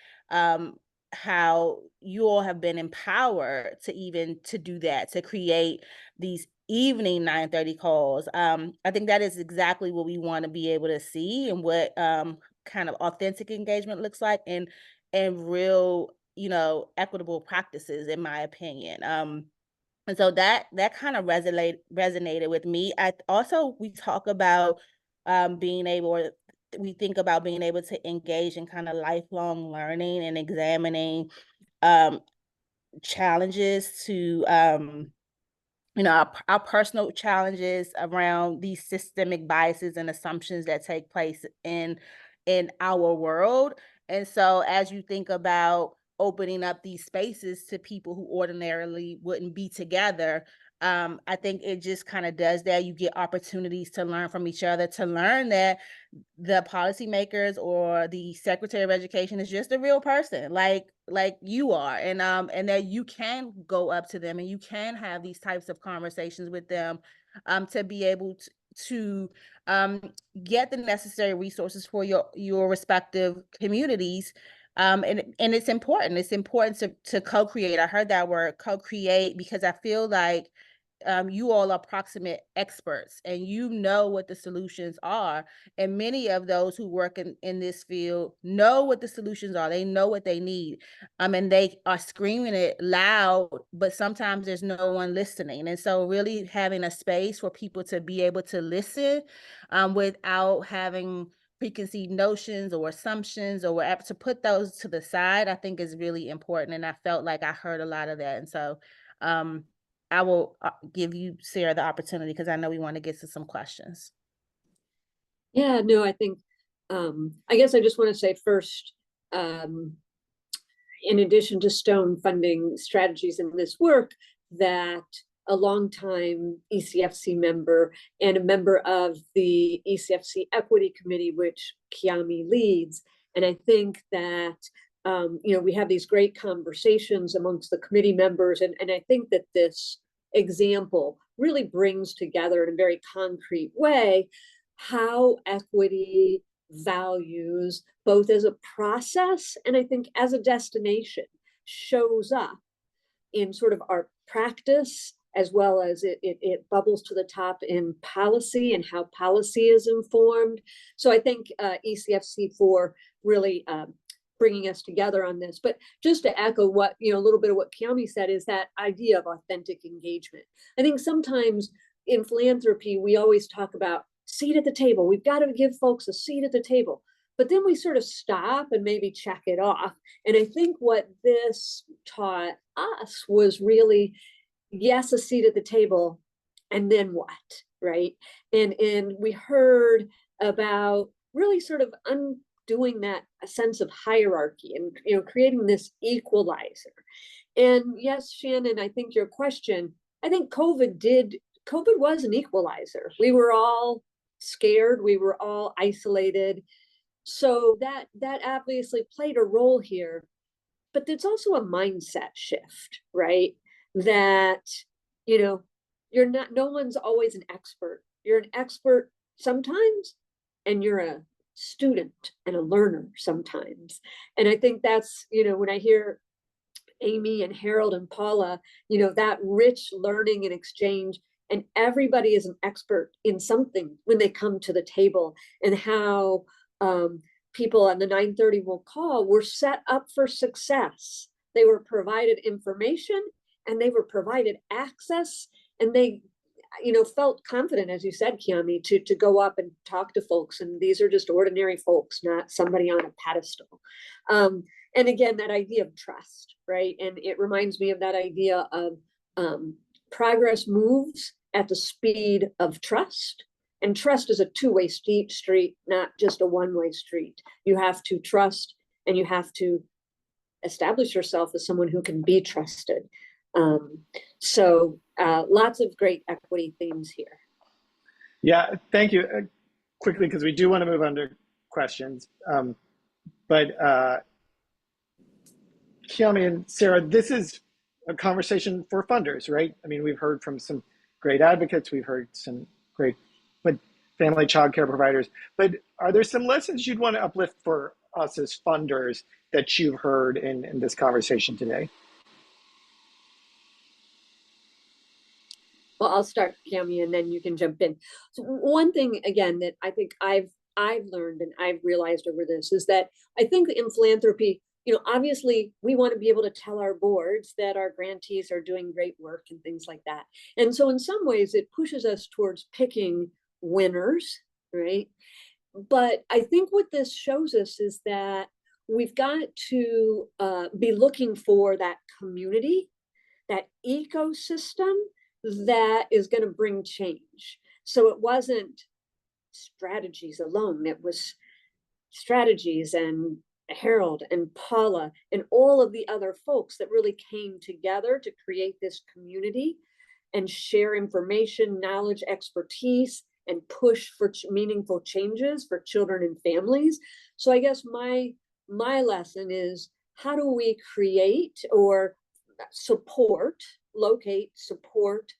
how you all have been empowered to do that, to create these evening 9:30 calls. I think that is exactly what we want to be able to see, and what kind of authentic engagement looks like, and real, equitable practices, in my opinion. And so that kind of resonated with me. We talk about we think about being able to engage in kind of lifelong learning and examining challenges to our personal challenges around these systemic biases and assumptions that take place in our world. And so as you think about opening up these spaces to people who ordinarily wouldn't be together, I think it just kind of does that. You get opportunities to learn from each other, to learn that the policymakers or the Secretary of Education is just a real person, like you are, and that you can go up to them and you can have these types of conversations with them, to be able to get the necessary resources for your respective communities. And it's important. It's important to co-create. I heard that word, co-create, because I feel like you all are proximate experts, and you know what the solutions are. And many of those who work in this field know what the solutions are. They know what they need. And they are screaming it loud, but sometimes there's no one listening. And so really having a space for people to be able to listen without having preconceived notions or assumptions, or whatever, to put those to the side, I think is really important. And I felt like I heard a lot of that. And so I will give you, Sarah, the opportunity, because I know we want to get to some questions. Yeah, no, I think, I guess I just want to say first, in addition to Stone funding strategies in this work, that a longtime ECFC member and a member of the ECFC Equity Committee, which Kiami leads. And I think that, we have these great conversations amongst the committee members. And I think that this example really brings together in a very concrete way how equity values, both as a process and I think as a destination, shows up in sort of our practice, as well as it bubbles to the top in policy and how policy is informed. So I think ECFC for really bringing us together on this. But just to echo what, a little bit of what Kiami said, is that idea of authentic engagement. I think sometimes in philanthropy, we always talk about seat at the table. We've got to give folks a seat at the table. But then we sort of stop and maybe check it off. And I think what this taught us was really, yes, a seat at the table, and then what, right? And we heard about really sort of undoing that a sense of hierarchy and creating this equalizer. And yes, Shannon, I think your question, I think COVID was an equalizer. We were all scared, we were all isolated. So that obviously played a role here, but it's also a mindset shift, right? That, no one's always an expert. You're an expert sometimes, and you're a student and a learner sometimes. And I think that's, when I hear Amy and Harold and Paula, that rich learning and exchange, and everybody is an expert in something when they come to the table, and how people on the 930 will call were set up for success. They were provided information and they were provided access, and they felt confident, as you said, Kiami, to go up and talk to folks. And these are just ordinary folks, not somebody on a pedestal. And again, that idea of trust, right? And it reminds me of that idea of progress moves at the speed of trust. And trust is a two-way street, not just a one-way street. You have to trust, and you have to establish yourself as someone who can be trusted. So lots of great equity themes here. Yeah, thank you. Quickly, because we do want to move on to questions. But Kiami and Sarah, this is a conversation for funders, right? I mean, we've heard from some great advocates, we've heard some great family child care providers, but are there some lessons you'd want to uplift for us as funders that you've heard in this conversation today? Well, I'll start, Kiami, and then you can jump in. So one thing, again, that I think I've learned and I've realized over this is that I think in philanthropy, obviously we want to be able to tell our boards that our grantees are doing great work and things like that. And so in some ways it pushes us towards picking winners, right? But I think what this shows us is that we've got to be looking for that community, that ecosystem that is going to bring change. So it wasn't strategies alone, it was strategies and Harold and Paula and all of the other folks that really came together to create this community and share information, knowledge, expertise, and push for meaningful changes for children and families. So I guess my lesson is, how do we create or locate, support,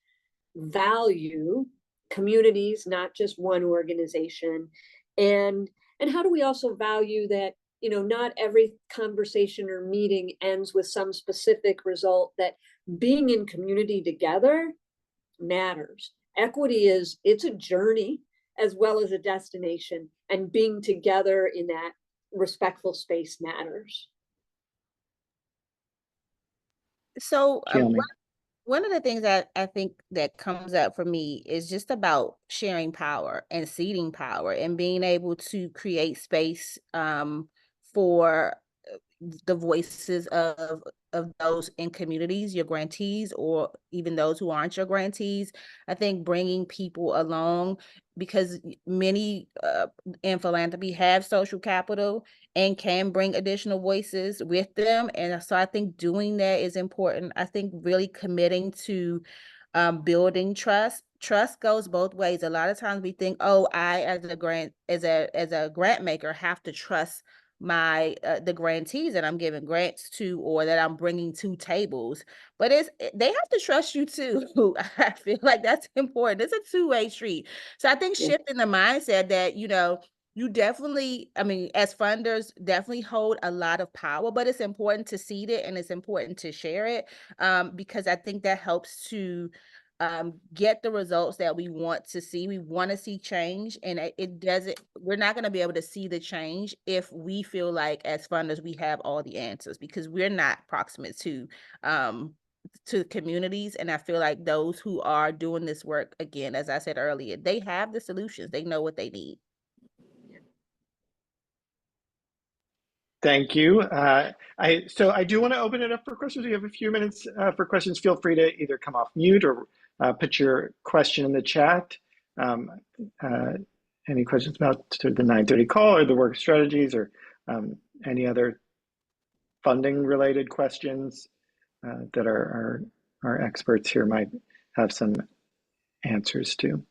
value communities, not just one organization, and how do we also value that not every conversation or meeting ends with some specific result, that being in community together matters. Equity it's a journey as well as a destination, and being together in that respectful space matters. So one of the things that I think that comes up for me is just about sharing power and ceding power and being able to create space for the voices of those in communities, your grantees, or even those who aren't your grantees. I think bringing people along, because many in philanthropy have social capital and can bring additional voices with them. And so I think doing that is important. I think really committing to building trust. Trust goes both ways. A lot of times we think, oh, I as a grant maker have to trust my the grantees that I'm giving grants to, or that I'm bringing to tables, but they have to trust you too. I feel like that's important. It's a two-way street. So I think Yeah. shifting the mindset that, you definitely, I mean, as funders, definitely hold a lot of power, but it's important to seed it and it's important to share it, because I think that helps to get the results that we want to see. We want to see change, and we're not going to be able to see the change if we feel like as funders we have all the answers, because we're not proximate to communities. And I feel like those who are doing this work, again, as I said earlier, they have the solutions. They know what they need. Thank you. So I do want to open it up for questions. We have a few minutes for questions. Feel free to either come off mute or put your question in the chat. Any questions about sort of the 930 call or the work strategies, or any other funding related questions that our experts here might have some answers to?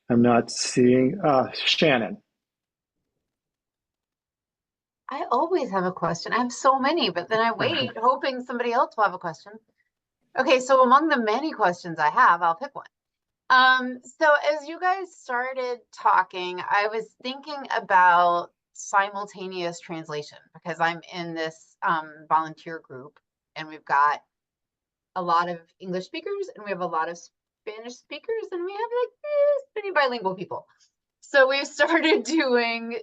I'm not seeing Shannon. I always have a question. I have so many, but then I wait, hoping somebody else will have a question. Okay, so among the many questions I have, I'll pick one. So as you guys started talking, I was thinking about simultaneous translation, because I'm in this volunteer group, and we've got a lot of English speakers and we have a lot of Spanish speakers, and we have like many bilingual people. So we started doing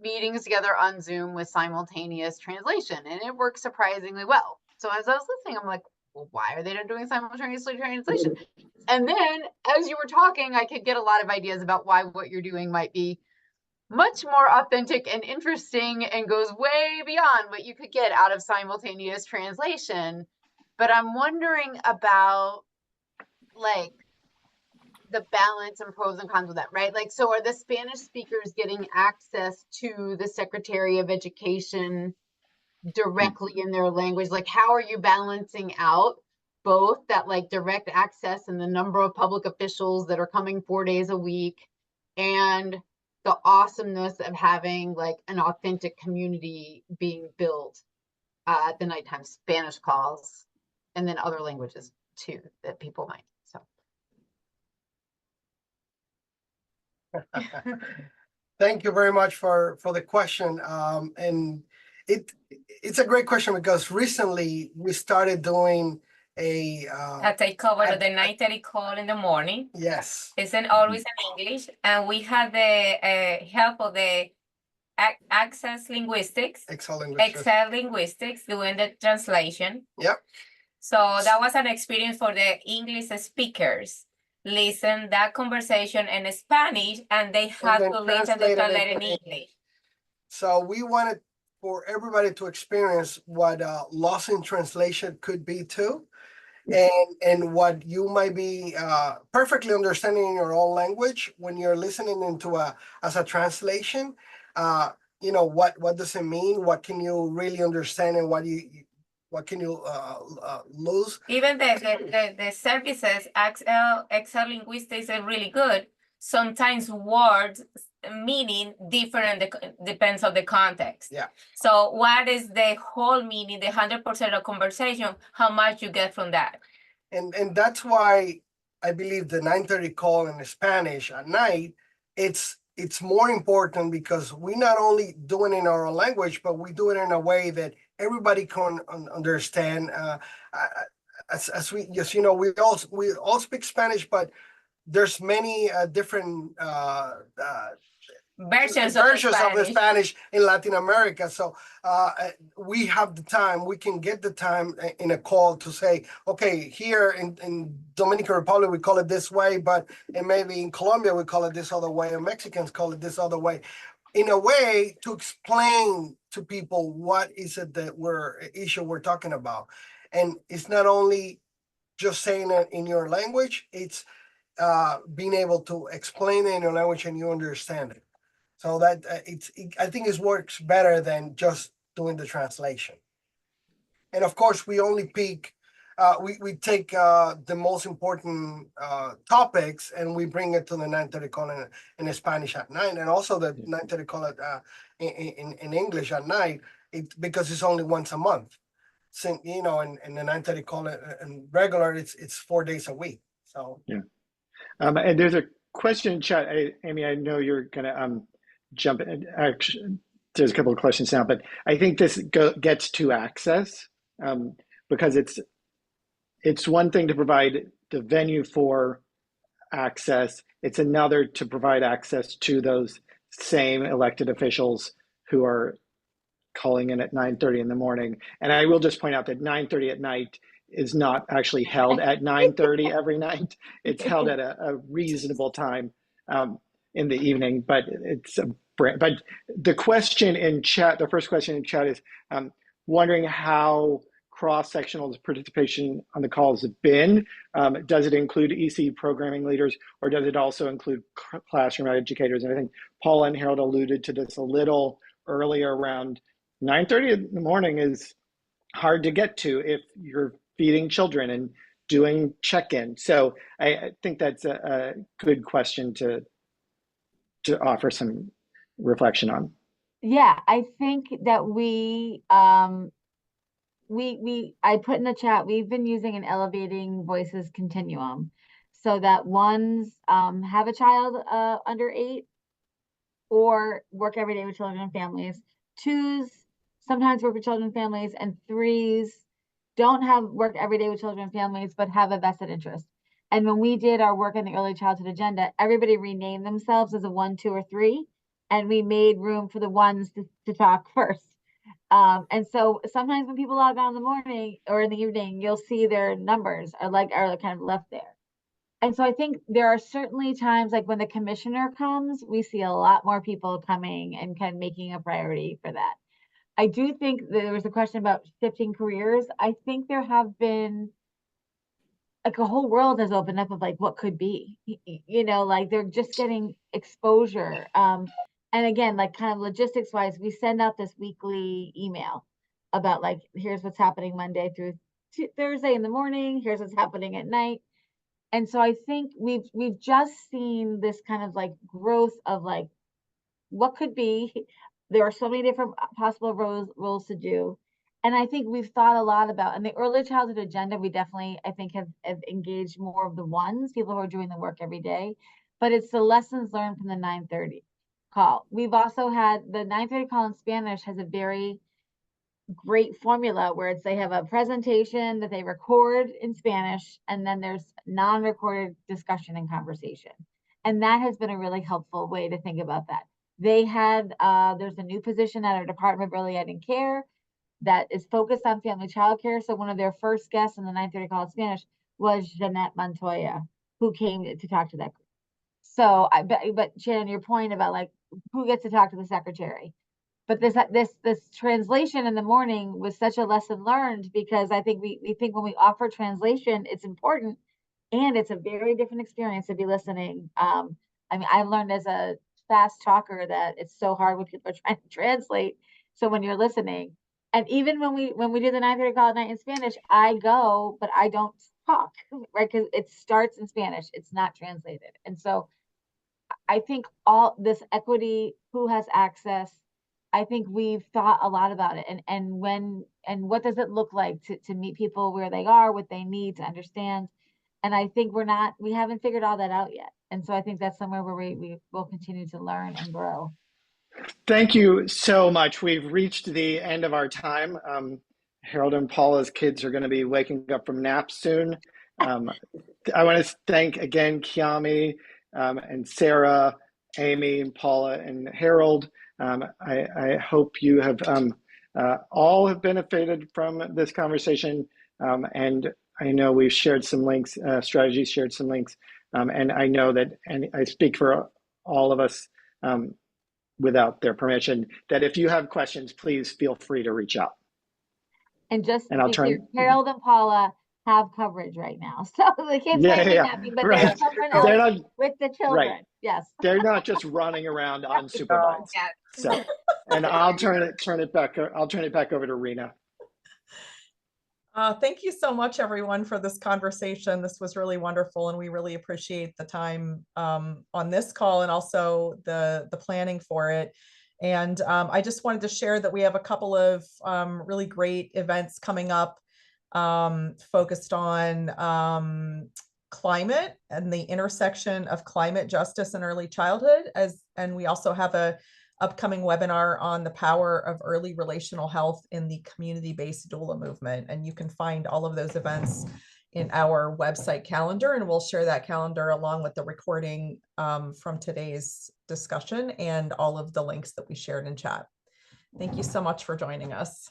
meetings together on Zoom with simultaneous translation, and it works surprisingly well. So as I was listening, I'm like, well, why are they not doing simultaneous translation? And then as you were talking, I could get a lot of ideas about why what you're doing might be much more authentic and interesting and goes way beyond what you could get out of simultaneous translation. But I'm wondering about like the balance and pros and cons of that, right? Like, so are the Spanish speakers getting access to the Secretary of Education directly in their language? Like, how are you balancing out both that like direct access and the number of public officials that are coming 4 days a week, and the awesomeness of having like an authentic community being built at the nighttime Spanish calls, and then other languages too that people might, so. Thank you very much for the question. And it's a great question, because recently we started doing a takeover of the 9:30 call in the morning. yes. Isn't always in English, and we had the help of the Access Linguistics, Excel Linguistics doing the translation. Yep. So that was an experience for the English speakers. Listen that conversation in Spanish, and they had to listen to translate in English. So we wanted for everybody to experience what loss in translation could be too, and what you might be perfectly understanding in your own language when you're listening into as a translation. You know, what does it mean? What can you really understand, and what can you lose? Even the services, Excel Linguistics are really good. Sometimes words meaning different, depends on the context. Yeah. So what is the whole meaning, the 100% of conversation, how much you get from that? And that's why I believe the 9:30 call in Spanish at night, it's more important, because we not only do it in our own language, but we do it in a way that everybody can understand. As you know, we all speak Spanish, but there's many different versions of the Spanish. Spanish in Latin America. So we have the time, we can get the time in a call to say, okay, here in Dominican Republic, we call it this way, but and maybe in Colombia, we call it this other way, or Mexicans call it this other way. In a way to explain to people what is it that issue we're talking about. And it's not only just saying it in your language, it's being able to explain it in your language and you understand it. So that I think it works better than just doing the translation. And of course, we only pick, we take the most important topics and we bring it to the 9:30 call in Spanish at night, and also the 9:30 call in English at night, because it's only once a month. So, you know, and the 9:30 call and regular, it's 4 days a week. So yeah. And there's a question in chat. Amy, I know you're gonna jump in. Actually, there's a couple of questions now, but I think this gets to access, because it's one thing to provide the venue for access. It's another to provide access to those same elected officials who are calling in at 9:30 in the morning. And I will just point out that 9:30 at night is not actually held at 9:30 every night. It's held at a reasonable time in the evening, but but the question in chat, the first question in chat is wondering how cross-sectional participation on the calls have been. Does it include EC programming leaders, or does it also include classroom educators? And I think Paula and Harold alluded to this a little earlier. Around 9:30 in the morning is hard to get to if you're feeding children and doing check-in. So I think that's a good question to offer some reflection on. Yeah, I think that I put in the chat, we've been using an Elevating Voices continuum, so that ones have a child under 8 or work every day with children and families. 2s sometimes work with children and families, and 3s don't have work every day with children and families, but have a vested interest. And when we did our work in the early childhood agenda, everybody renamed themselves as a 1, 2, or 3, and we made room for the ones to talk first. And so sometimes when people log on in the morning or in the evening, you'll see their numbers are kind of left there. And so I think there are certainly times, like when the commissioner comes, we see a lot more people coming and kind of making a priority for that. I do think there was a question about shifting careers. I think there have been, like, a whole world has opened up of like what could be, you know, like they're just getting exposure. And again, like kind of logistics wise, we send out this weekly email about like, here's what's happening Monday through Thursday in the morning, here's what's happening at night. And so I think we've just seen this kind of like growth of like what could be. There are so many different possible roles to do. And I think we've thought a lot about, in the early childhood agenda, we definitely, I think, have engaged more of the ones, people who are doing the work every day, but it's the lessons learned from the 9:30 call. We've also had the 9:30 call in Spanish has a very great formula where they have a presentation that they record in Spanish, and then there's non-recorded discussion and conversation. And that has been a really helpful way to think about that. They had, there's a new position at our Department of Early Ed and Care that is focused on family child care. So one of their first guests in the 9:30 call in Spanish was Jeanette Montoya, who came to talk to that group. So but Shannon, your point about like who gets to talk to the secretary, but this translation in the morning was such a lesson learned, because I think we think when we offer translation, it's important, and it's a very different experience to be listening. I mean, I learned as a fast talker that it's so hard when people are trying to translate. So when you're listening, and even when we do the 9:30 call at night in Spanish, I go, but I don't talk, right? Because it starts in Spanish, it's not translated. And so I think all this equity, who has access, I think we've thought a lot about it, and what does it look like to meet people where they are, what they need to understand. And I think we haven't figured all that out yet. And so I think that's somewhere where we will continue to learn and grow. Thank you so much. We've reached the end of our time. Harold and Paula's kids are going to be waking up from naps soon. I want to thank again Kiami and Sarah Amy and Paula and Harold. I hope you have all have benefited from this conversation. And I know we've shared some links, Strategies shared some links. And I know that, and I speak for all of us without their permission, that if you have questions, please feel free to reach out. And just And to I'll be clear, turn- Harold and Paula have coverage right now. So the kids Yeah, might be yeah, napping, but right. there's someone They're else not, with the children. Yes. they're not just running around unsupervised. Yeah. So, and I'll turn it back over to Rena. Thank you so much, everyone, for this conversation. This was really wonderful, and we really appreciate the time on this call and also the planning for it. And I just wanted to share that we have a couple of really great events coming up focused on climate and the intersection of climate justice and early childhood, and we also have a upcoming webinar on the power of early relational health in the community-based doula movement. And you can find all of those events in our website calendar, and we'll share that calendar along with the recording from today's discussion and all of the links that we shared in chat. Thank you so much for joining us.